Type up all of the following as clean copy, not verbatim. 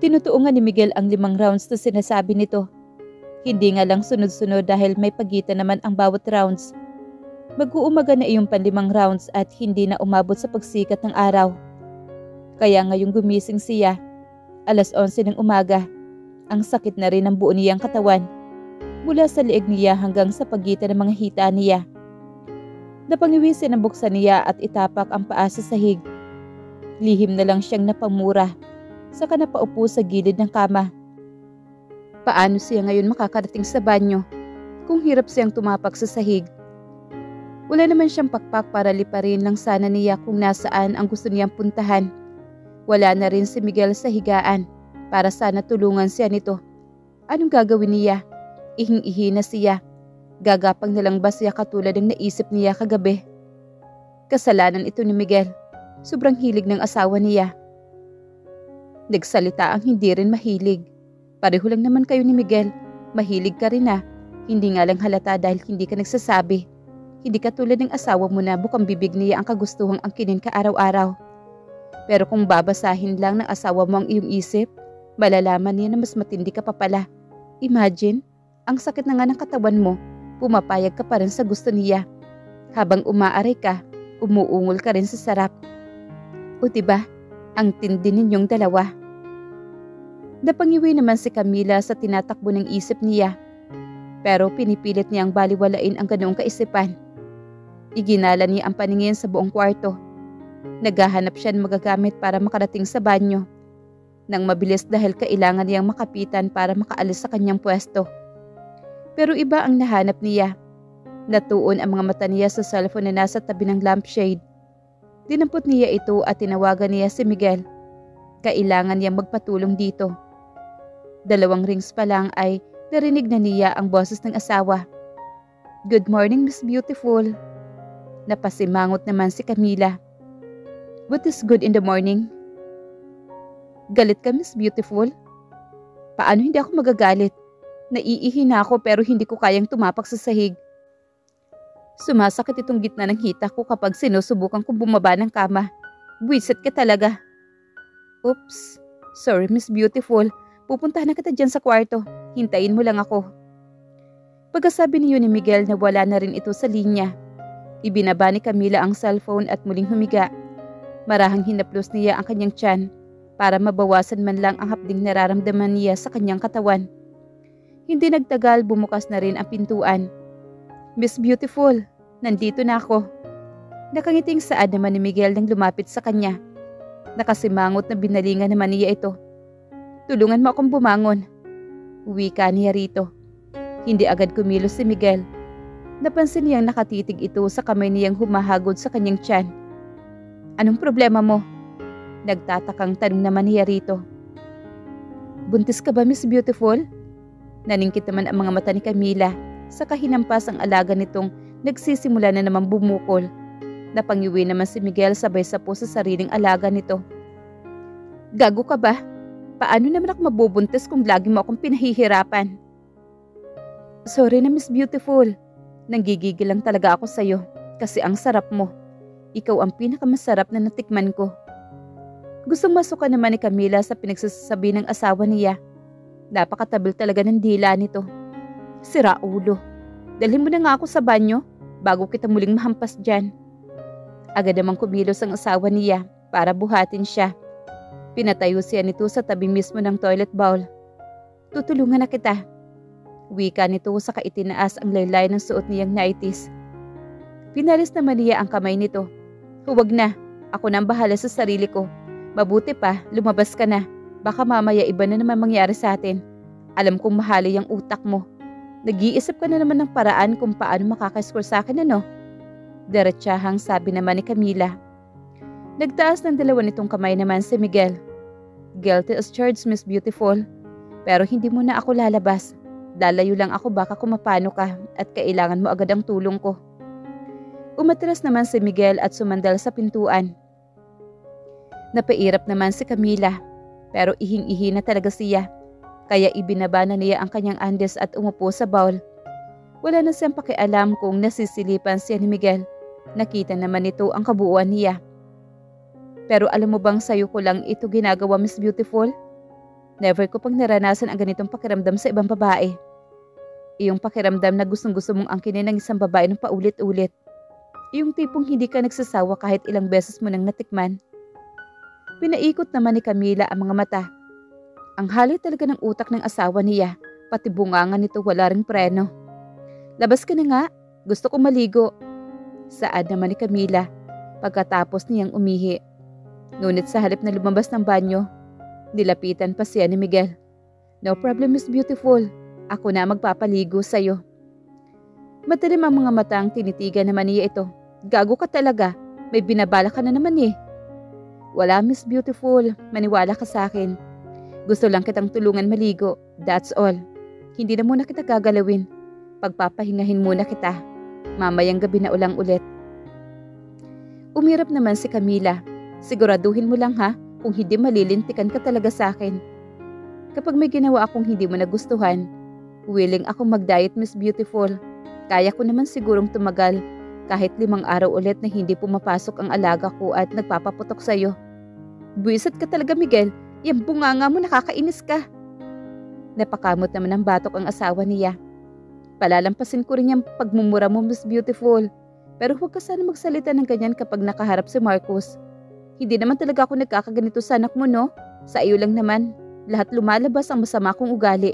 Tinutuungan ni Miguel ang 5 rounds na sinasabi nito. Hindi nga lang sunod-sunod dahil may pagitan naman ang bawat rounds. Mag-uumaga na iyong 5 rounds at hindi na umabot sa pagsikat ng araw. Kaya ngayong gumising siya, 11:00 ng umaga, ang sakit na rin ng buo niyang katawan. Mula sa leeg niya hanggang sa pagitan ng mga hita niya. Napangiwisin ang buksan niya at itapak ang paa sa sahig. Lihim na lang siyang napamura, saka napaupo sa gilid ng kama. Paano siya ngayon makakarating sa banyo kung hirap siyang tumapak sa sahig? Wala naman siyang pakpak para liparin lang sana niya kung nasaan ang gusto niyang puntahan. Wala na rin si Miguel sa higaan para sana tulungan siya nito. Anong gagawin niya? Ihing-ihi na siya. Gagapang na lang ba siya katulad ng naisip niya kagabi? Kasalanan ito ni Miguel. Sobrang hilig ng asawa niya. Nagsalita ang hindi rin mahilig. Pareho lang naman kayo ni Miguel. Mahilig ka rin Hindi nga lang halata dahil hindi ka nagsasabi. Hindi ka tulad ng asawa mo na bukang bibig niya ang kagustuhang angkinin ka araw-araw. Pero kung babasahin lang ng asawa mo ang iyong isip, malalaman niya na mas matindi ka pa pala. Imagine, ang sakit na nga ng katawan mo, pumapayag ka pa rin sa gusto niya. Habang umaaray ka, umuungol ka rin sa sarap. O diba, ang tindi ninyong dalawa. Napangiwi naman si Camila sa tinatakbo ng isip niya. Pero pinipilit niyang baliwalain ang ganoong kaisipan. Iginala niya ang paningin sa buong kwarto. Naghahanap siya ng magagamit para makarating sa banyo. Nang mabilis dahil kailangan niyang makapitan para makaalis sa kanyang pwesto. Pero iba ang nahanap niya. Natuon ang mga mata niya sa cellphone na nasa tabi ng lampshade. Dinampot niya ito at tinawagan niya si Miguel. Kailangan niyang magpatulong dito. 2 rings pa lang ay narinig na niya ang boses ng asawa. Good morning, Miss Beautiful. Napasimangot naman si Camila. What is good in the morning? Galit ka, Miss Beautiful? Paano hindi ako magagalit? Naiihi na ako pero hindi ko kayang tumapak sa sahig. Sumasakit itong gitna ng hita ko kapag sinusubukan kong bumaba ng kama. Buwisit ka talaga. Oops. Sorry, Miss Beautiful. Pupuntahan na kita dyan sa kwarto. Hintayin mo lang ako. Pagkasabi niyo ni Miguel na wala na rin ito sa linya. Ibinaba ni Camila ang cellphone at muling humiga. Marahang hinaplos niya ang kanyang tiyan para mabawasan man lang ang hapding nararamdaman niya sa kanyang katawan. Hindi nagtagal, bumukas na rin ang pintuan. Miss Beautiful, nandito na ako. Nakangiting saad naman ni Miguel nang lumapit sa kanya. Nakasimangot na binalingan naman niya ito. Tulungan mo akong bumangon. Uwi ka niya rito. Hindi agad kumilos si Miguel. Napansin niyang nakatitig ito sa kamay niyang humahagod sa kanyang tiyan. Anong problema mo? Nagtatakang tanong naman niya rito. Buntis ka ba, Miss Beautiful? Naningkit naman ang mga mata ni Camila sa kahinampas ang alaga nitong nagsisimula na naman bumukol. Napangiwi naman si Miguel sabay sapo sa sariling alaga nito. Gago ka ba? Paano naman ako mabubuntis kung lagi mo akong pinahihirapan? Sorry na, Miss Beautiful. Nanggigigil lang talaga ako sa'yo kasi ang sarap mo. Ikaw ang pinakamasarap na natikman ko. Gustong masuka naman ni Camila sa pinagsasabi ng asawa niya. Napakatabil talaga ng dila nito. Sira ulo. Dalhin mo na nga ako sa banyo bago kita muling mahampas dyan. Agad namang kumilos ang asawa niya para buhatin siya. Pinatayo siya nito sa tabi mismo ng toilet bowl. Tutulungan na kita. Wika nito sa kaitinaas ang laylay ng suot niyang nighties. Pinalis naman niya ang kamay nito. Huwag na, ako nang bahala sa sarili ko. Mabuti pa, lumabas ka na. Baka mamaya iba na naman mangyari sa atin. Alam kong mahali ang utak mo. Nag-iisip ka na naman ng paraan kung paano makakascore sa akin, ano? Diretsahang sabi naman ni Camila. Nagtaas ng 2 nitong kamay naman si Miguel. Guilty as charged, Miss Beautiful. Pero hindi mo na ako lalabas. Lalayo lang ako baka kumapano ka at kailangan mo agad ang tulong ko. Umatras naman si Miguel at sumandal sa pintuan. Napairap naman si Camila. Pero ihing-ihi na talaga siya. Kaya ibinaba na niya ang kanyang andes at umupo sa bowl. Wala na siyang pakialam kung nasisilipan siya ni Miguel. Nakita naman nito ang kabuuan niya. Pero alam mo bang sayo ko lang ito ginagawa, Miss Beautiful? Never ko pang naranasan ang ganitong pakiramdam sa ibang babae. Iyong pakiramdam na gustong-gusto mong angkinin ng isang babae ng paulit-ulit. Iyong tipong hindi ka nagsasawa kahit ilang beses mo nang natikman. Pinaikot naman ni Camila ang mga mata. Ang hali talaga ng utak ng asawa niya, pati bungangan nito wala ring preno. Labas ka na nga, gusto ko maligo. Saad naman ni Camila pagkatapos niyang umihi. Ngunit sa halip na lumabas ng banyo, nilapitan pa siya ni Miguel. No problem, Miss Beautiful. Ako na magpapaligo sa'yo. Matalim ang mga matang tinitigan naman niya ito. Gago ka talaga. May binabala ka na naman eh. Wala, Miss Beautiful. Maniwala ka sa akin. Gusto lang kitang tulungan maligo. That's all. Hindi na muna kita gagalawin. Pagpapahingahin muna kita. Mamayang gabi na ulang ulit. Umirap naman si Camila. Siguraduhin mo lang ha, kung hindi malilintikan ka talaga sa akin. Kapag may ginawa akong hindi mo nagustuhan, willing akong mag-diet, Miss Beautiful. Kaya ko naman sigurong tumagal kahit 5 araw ulit na hindi pumapasok ang alaga ko at nagpapaputok sa'yo. Buwisit ka talaga, Miguel. Yang bunganga mo, nakakainis ka. Napakamot naman ng batok ang asawa niya. Palalampasin ko rin yung pagmumura mo, Miss Beautiful. Pero huwag ka sana magsalita ng ganyan kapag nakaharap si Marcos. Hindi naman talaga ako nagkakaganito sa anak mo, no? Sa iyo lang naman. Lahat lumalabas ang masama kong ugali.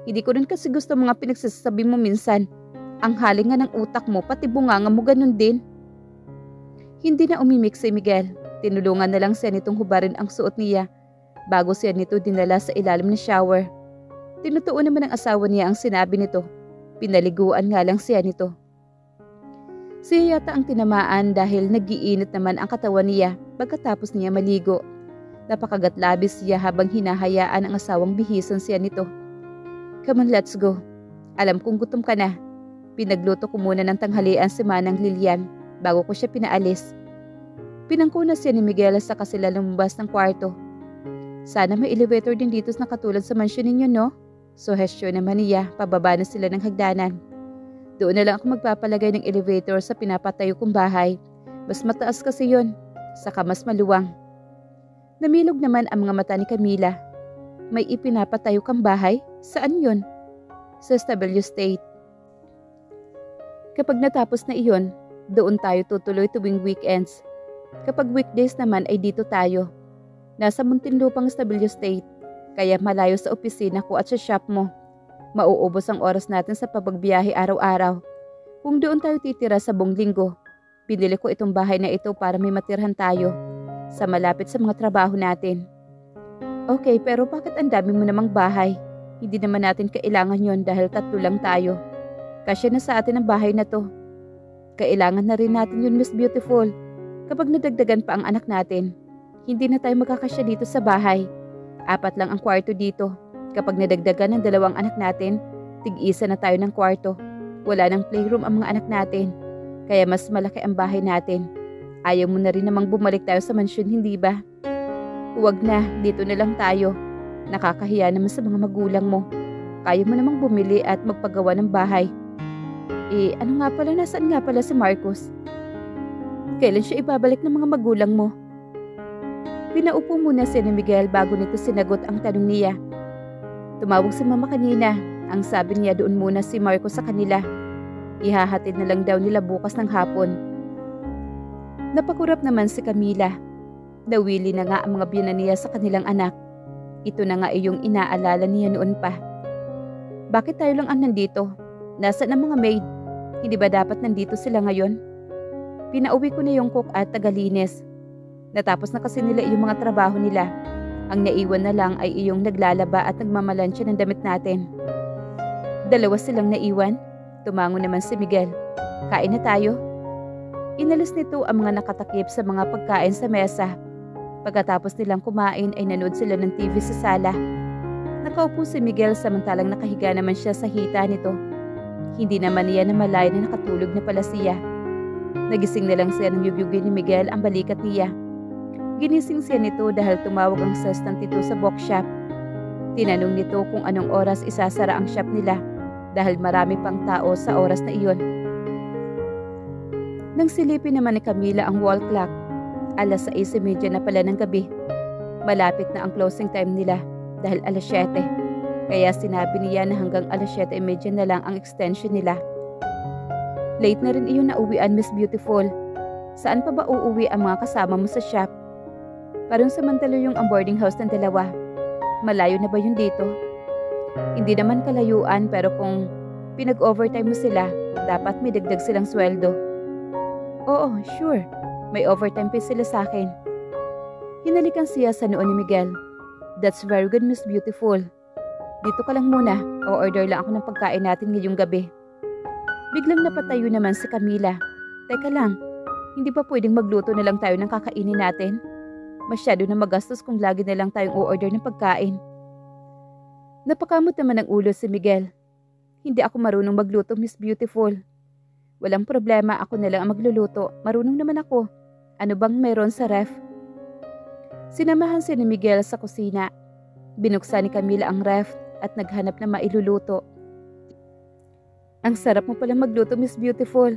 Hindi ko rin kasi gusto mga pinagsasabi mo minsan. Ang haling nga ng utak mo, pati bunganga mo ganun din. Hindi na umimik si Miguel. Tinulungan na lang siya nitong hubarin ang suot niya bago siya nito dinala sa ilalim ng shower. Tinutuon naman ng asawa niya ang sinabi nito. Pinaliguan nga lang siya nito. Siya yata ang tinamaan dahil nag-iinit naman ang katawan niya pagkatapos niya maligo. Napakagat-labis siya habang hinahayaan ang asawang bihisan siya nito. Come on, let's go. Alam kong gutom ka na. Pinagluto ko muna ng tanghalian si Manang Lilian bago ko siya pinaalis. Pinangkuna siya ni Miguel sa kasila lumabas ng kwarto. Sana may elevator din dito na katulad sa mansyon ninyo, no? Suhestyon naman niya, pababa na sila ng hagdanan. Doon na lang ako magpapalagay ng elevator sa pinapatayo kong bahay. Mas mataas kasi yon, saka mas maluwang. Namilog naman ang mga mata ni Camila. May ipinapatayo kang bahay? Saan yon? Sa SW State. Kapag natapos na iyon, doon tayo tutuloy tuwing weekends. Kapag weekdays naman ay dito tayo. Nasa Muntinlupang SW State, kaya malayo sa opisina ko at sa shop mo. Mauubos ang oras natin sa pabagbiyahe araw-araw. Kung doon tayo titira sa buong linggo, pinili ko itong bahay na ito para may matirhan tayo sa malapit sa mga trabaho natin. Okay, pero bakit ang dami mo namang bahay? Hindi naman natin kailangan yon dahil 3 lang tayo. Kasya na sa atin ang bahay na to. Kailangan na rin natin yun, Miss Beautiful. Kapag nadagdagan pa ang anak natin, hindi na tayo magkakasya dito sa bahay. 4 lang ang kwarto dito. Kapag nadagdagan ng 2 anak natin, tig-isa na tayo ng kwarto. Wala nang playroom ang mga anak natin. Kaya mas malaki ang bahay natin. Ayaw mo na rin namang bumalik tayo sa mansyon, hindi ba? Huwag na, dito na lang tayo. Nakakahiya naman sa mga magulang mo. Kaya mo namang bumili at magpagawa ng bahay. Ano nga pala, nasaan nga pala si Marcos? Kailan siya ibabalik ng mga magulang mo? Pinaupo muna si Miguel bago nito sinagot ang tanong niya. Tumawag si mama kanina. Ang sabi niya doon muna si Marcos sa kanila. Ihahatid na lang daw nila bukas ng hapon. Napakurap naman si Camila. Nawili na nga ang mga biyanan niya sa kanilang anak. Ito na nga iyong inaalala niya noon pa. Bakit tayo lang ang nandito? Nasaan ang mga maid? Hindi ba dapat nandito sila ngayon? Pinauwi ko na yung cook at tagalinis. Natapos na kasi nila yung mga trabaho nila. Ang naiwan na lang ay iyong naglalaba at nagmamalansya ng damit natin. 2 silang naiwan? Tumango naman si Miguel. Kain na tayo. Inalis nito ang mga nakatakip sa mga pagkain sa mesa. Pagkatapos nilang kumain ay nanood sila ng TV sa sala. Nakaupo si Miguel samantalang nakahiga naman siya sa hita nito. Hindi naman niya namalay na nakatulog na pala siya. Nagising na lang siya nang yubyugin ni Miguel ang balikat niya. Ginising siya nito dahil tumawag ang assistant nito sa bookshop. Tinanong nito kung anong oras isasara ang shop nila dahil marami pang tao sa oras na iyon. Nang silipin naman ni Camila ang wall clock, 6:30 na pala ng gabi. Malapit na ang closing time nila. dahil 7:00. Kaya sinabi niya na hanggang 7:30 na lang ang extension nila. Late na rin iyon na uwian, Miss Beautiful. Saan pa ba uuwi ang mga kasama mo sa shop? Parang samantalo yung ang boarding house ng dalawa. Malayo na ba yun dito? Hindi naman kalayuan, pero kung pinag-overtime mo sila, dapat may dagdag silang sweldo. Oo, sure. May overtime pay sila sa akin. Hinalikan siya sa noo ni Miguel. That's very good, Miss Beautiful. Dito ka lang muna, o order lang ako ng pagkain natin ngayong gabi. Biglang napatayo naman si Camila. Teka lang, hindi ba pwedeng magluto na lang tayo ng kakainin natin? Masyado na magastos kung lagi na lang tayong o-order ng pagkain. Napakamot naman ang ulo si Miguel. Hindi ako marunong magluto, Miss Beautiful. Walang problema, ako na lang ang magluluto. Marunong naman ako. Ano bang meron sa ref? Sinamahan si ni Miguel sa kusina. Binuksan ni Camila ang ref at naghanap na mailuluto. Ang sarap mo palang magluto, Miss Beautiful.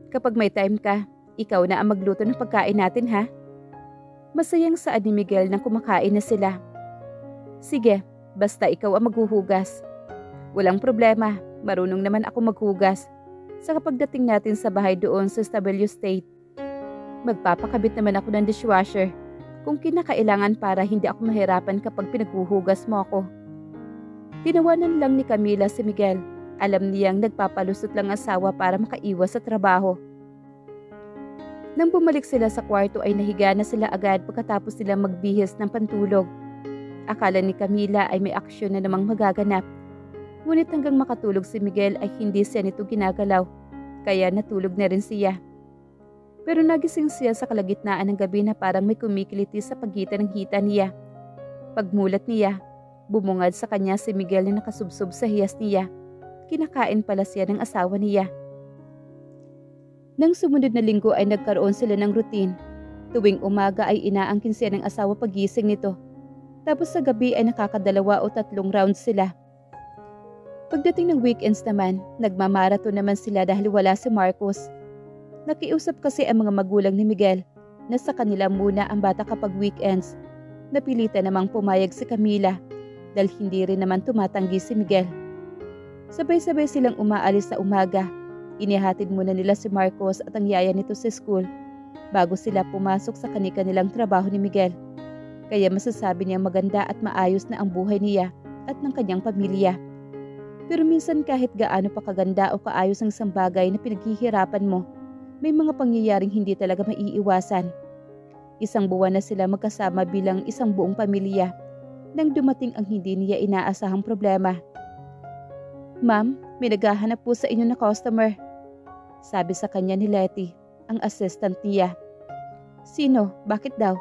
Kapag may time ka, ikaw na ang magluto ng pagkain natin, ha? Masayang saad ni Miguel nang kumakain na sila. Sige, basta ikaw ang maghuhugas. Walang problema, marunong naman ako maghugas. Sa kapagdating natin sa bahay doon sa Stabello State, magpapakabit naman ako ng dishwasher kung kinakailangan para hindi ako mahirapan kapag pinaghuhugas mo ako. Tinawanan lang ni Camila si Miguel. Alam niyang nagpapalusot lang asawa para makaiwas sa trabaho. Nang bumalik sila sa kwarto ay nahiga na sila agad pagkatapos nila magbihis ng pantulog. Akala ni Camila ay may aksyon na namang magaganap. Ngunit hanggang makatulog si Miguel ay hindi siya nito ginagalaw, kaya natulog na rin siya. Pero nagising siya sa kalagitnaan ng gabi na parang may kumikiliti sa pagitan ng hita niya. Pagmulat niya, bumungad sa kanya si Miguel na nakasubsob sa hiyas niya. Kinakain pala siya ng asawa niya. Nang sumunod na linggo ay nagkaroon sila ng routine. Tuwing umaga ay inaangkin siya ng asawa pagising nito. Tapos sa gabi ay nakakadalawa o 3 rounds sila. Pagdating ng weekends naman, nagmamarathon naman sila dahil wala si Marcos. Nakiusap kasi ang mga magulang ni Miguel na sa kanila muna ang bata kapag weekends. Napilitan namang pumayag si Camila dahil hindi rin naman tumatanggi si Miguel. Sabay-sabay silang umaalis sa umaga. Inihatid muna nila si Marcos at ang yaya nito sa school bago sila pumasok sa kanilang trabaho ni Miguel. Kaya masasabi niya maganda at maayos na ang buhay niya at ng kanyang pamilya. Pero minsan kahit gaano pa kaganda o kaayos ang isang bagay na pinaghihirapan mo, may mga pangyayaring hindi talaga maiiwasan. 1 buwan na sila magkasama bilang isang buong pamilya nang dumating ang hindi niya inaasahang problema. Ma'am, may naghahanap po sa inyo na customer. Sabi sa kanya ni Letty, ang assistant niya. Sino? Bakit daw?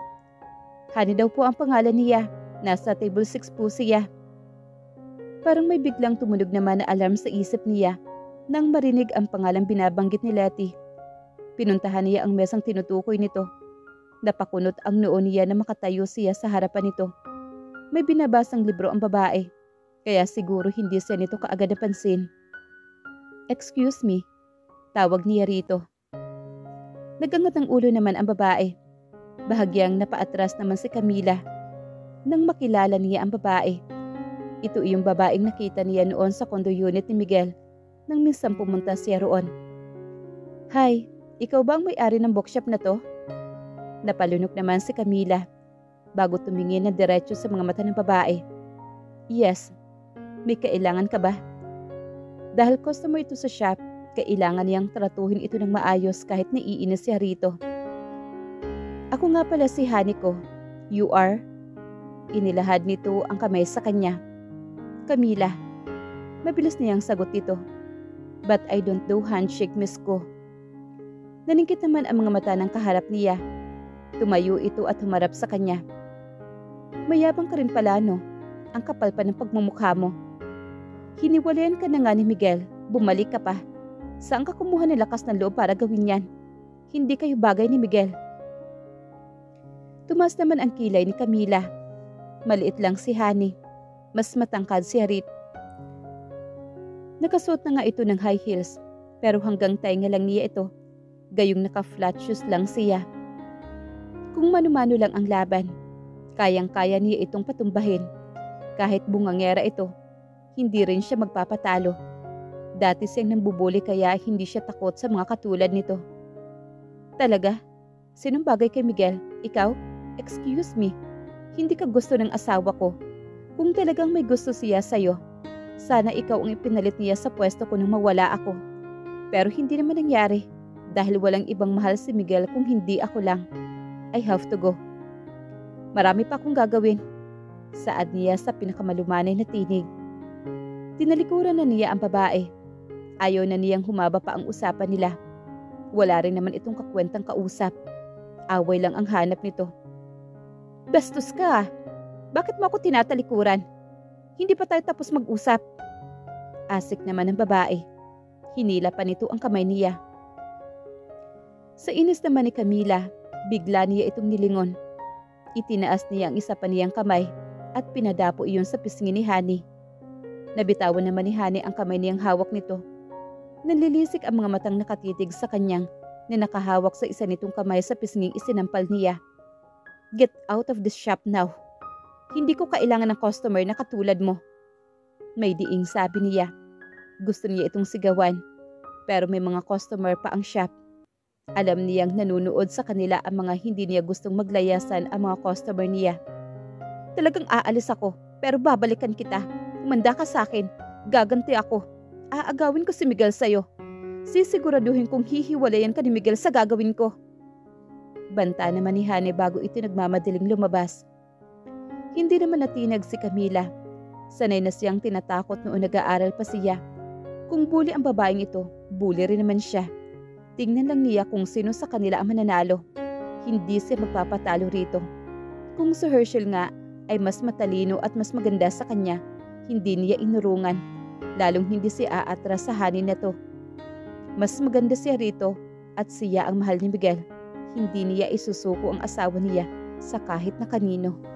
Hani daw po ang pangalan niya. Nasa table 6 po siya. Parang may biglang tumunog naman na alarm sa isip niya nang marinig ang pangalang binabanggit ni Letty. Pinuntahan niya ang mesang tinutukoy nito. Napakunot ang noo niya na makatayo siya sa harapan nito. May binabasang libro ang babae. Kaya siguro hindi siya nito kaagad napansin. Excuse me, tawag niya rito. Nagangat ng ulo naman ang babae. Bahagyang napaatras naman si Camila. Nang makilala niya ang babae. Ito yung babaeng nakita niya noon sa condo unit ni Miguel nang minsan pumunta siya roon. Hi, ikaw ba ang may-ari ng bookshop na to? Napalunok naman si Camila bago tumingin na diretso sa mga mata ng babae. Yes. May kailangan ka ba? Dahil customer ito sa shop, kailangan niyang tratuhin ito ng maayos kahit naiinis siya rito. Ako nga pala si Haniko. You are? Inilahad nito ang kamay sa kanya. Camila. Mabilis niyang sagot ito. But I don't do handshake, miss ko. Naningkit naman ang mga mata ng kaharap niya. Tumayo ito at humarap sa kanya. Mayabang ka rin pala, no? Ang kapal pa ng pagmumukha mo. Hiniwalayan ka na nga ni Miguel, bumalik ka pa. Saan ka kumuha ng lakas ng loob para gawin yan? Hindi kayo bagay ni Miguel. Tumaas naman ang kilay ni Camila. Maliit lang si Hani. Mas matangkad si Harit. Nakasuot na nga ito ng high heels, pero hanggang tainga lang niya ito. Gayong naka-flat shoes lang siya. Kung mano-mano lang ang laban, kayang-kaya niya itong patumbahin. Kahit bungangera ito, hindi rin siya magpapatalo. Dati siyang nambubuli kaya hindi siya takot sa mga katulad nito. Talaga? Sinong bagay kay Miguel? Ikaw? Excuse me, hindi ka gusto ng asawa ko. Kung talagang may gusto siya sa'yo, sana ikaw ang ipinalit niya sa pwesto ko nang mawala ako. Pero hindi naman nangyari dahil walang ibang mahal si Miguel kung hindi ako lang. I have to go. Marami pa akong gagawin, saad niya sa pinakamalumanay na tinig. Tinalikuran na niya ang babae. Ayaw na niyang humaba pa ang usapan nila. Wala rin naman itong kakwentang kausap. Away lang ang hanap nito. Bastos ka. Bakit mo ako tinatalikuran? Hindi pa tayo tapos mag-usap. Asik naman ng babae. Hinila pa nito ang kamay niya. Sa inis naman ni Camila, bigla niya itong nilingon. Itinaas niya ang isa pa niyang kamay at pinadapo iyon sa pisngi ni Hani. Nabitawan naman ni Hani ang kamay niyang hawak nito. Nanlilisik ang mga matang nakatitig sa kanyang na nakahawak sa isa nitong kamay sa pisnging isinampal niya. Get out of this shop now. Hindi ko kailangan ng customer na katulad mo. May diing sabi niya. Gusto niya itong sigawan. Pero may mga customer pa ang shop. Alam niyang nanunood sa kanila ang mga hindi niya gustong maglayasan ang mga customer niya. Talagang aalis ako, pero babalikan kita. Umanda ka sa akin. Gaganti ako. Aagawin ko si Miguel sa'yo. Sisiguraduhin kong hihiwalayan ka ni Miguel sa gagawin ko. Banta naman ni Hani bago ito nagmamadaling lumabas. Hindi naman natinag si Camila. Sanay na siyang tinatakot noong nag-aaral pa siya. Kung bully ang babaeng ito, bully rin naman siya. Tingnan lang niya kung sino sa kanila ang mananalo. Hindi siya magpapatalo rito. Kung si Herschel nga ay mas matalino at mas maganda sa kanya, hindi niya inurungan. Lalong hindi siya aatras sa Hani na to. Mas maganda siya rito at siya ang mahal ni Miguel. Hindi niya isusuko ang asawa niya sa kahit na kanino.